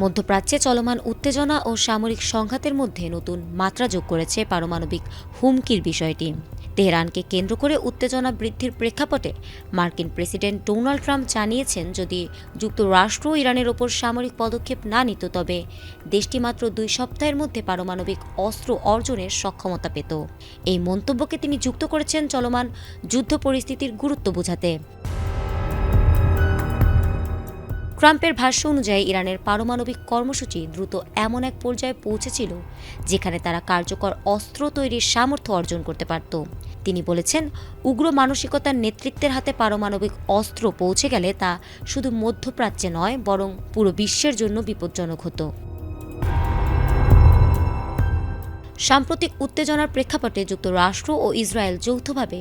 মধ্যপ্রাচ্যে চলমান উত্তেজনা ও সামরিক সংঘাতের মধ্যে নতুন মাত্রা যোগ করেছে পারমাণবিক হুমকির বিষয়টি। তেহরানকে কেন্দ্র করে উত্তেজনা বৃদ্ধির প্রেক্ষাপটে মার্কিন প্রেসিডেন্ট ডোনাল্ড ট্রাম্প জানিয়েছেন, যদি যুক্তরাষ্ট্র ইরানের ওপর সামরিক পদক্ষেপ না নিত তবে দেশটি মাত্র 2 সপ্তাহের মধ্যে পারমাণবিক অস্ত্র অর্জনের সক্ষমতা পেত। এই মন্তব্যকে তিনি যুক্ত করেছেন চলমান যুদ্ধ পরিস্থিতির গুরুত্ব বোঝাতে। ট্রাম্পের ভাষ্য অনুযায়ী ইরানের পারমাণবিক কর্মসূচি দ্রুত এমন এক পর্যায়ে পৌঁছেছিল যেখানে তারা কার্যকর অস্ত্র তৈরির সামর্থ্য অর্জন করতে পারত। তিনি বলেছেন, উগ্র মানসিকতার নেতৃত্বের হাতে পারমাণবিক অস্ত্র পৌঁছে গেলে তা শুধু মধ্যপ্রাচ্যে নয়, বরং পুরো বিশ্বের জন্য বিপজ্জনক হতো। সাম্প্রতিক উত্তেজনার প্রেক্ষাপটে যুক্তরাষ্ট্র ও ইসরায়েল যৌথভাবে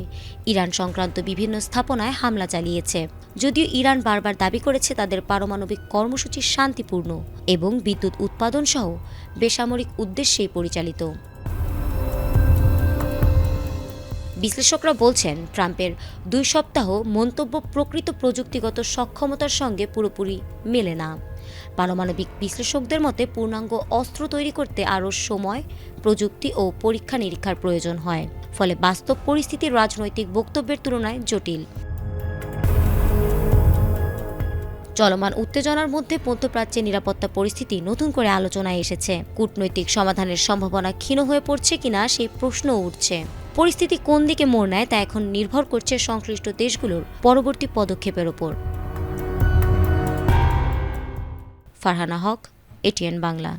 ইরান সংক্রান্ত বিভিন্ন স্থাপনায় হামলা চালিয়েছে। যদিও ইরান বারবার দাবি করেছে তাদের পারমাণবিক কর্মসূচি শান্তিপূর্ণ এবং বিদ্যুৎ উৎপাদন সহ বেসামরিক উদ্দেশ্যেই পরিচালিত। বিশ্লেষকরা বলছেন, ট্রাম্পের 2 সপ্তাহ মন্তব্য প্রকৃত প্রযুক্তিগত সক্ষমতার সঙ্গে পুরোপুরি মেলে না। পারমাণবিক বিশ্লেষকদের মতে পূর্ণাঙ্গ অস্ত্র তৈরি করতে আরও সময়, প্রযুক্তি ও পরীক্ষা নিরীক্ষার প্রয়োজন হয়, ফলে বাস্তব পরিস্থিতি রাজনৈতিক বক্তব্যের তুলনায় জটিল। চলমান উত্তেজনার মধ্যে মধ্যপ্রাচ্যের নিরাপত্তা পরিস্থিতি নতুন করে আলোচনায় এসেছে। কূটনৈতিক সমাধানের সম্ভাবনা ক্ষীণ হয়ে পড়ছে কিনা সেই প্রশ্নও উঠছে। পরিস্থিতি কোন দিকে মোড় নেয় তা এখন নির্ভর করছে সংশ্লিষ্ট দেশগুলোর পরবর্তী পদক্ষেপের ওপর। ফারহানা হক, এটিএন বাংলা।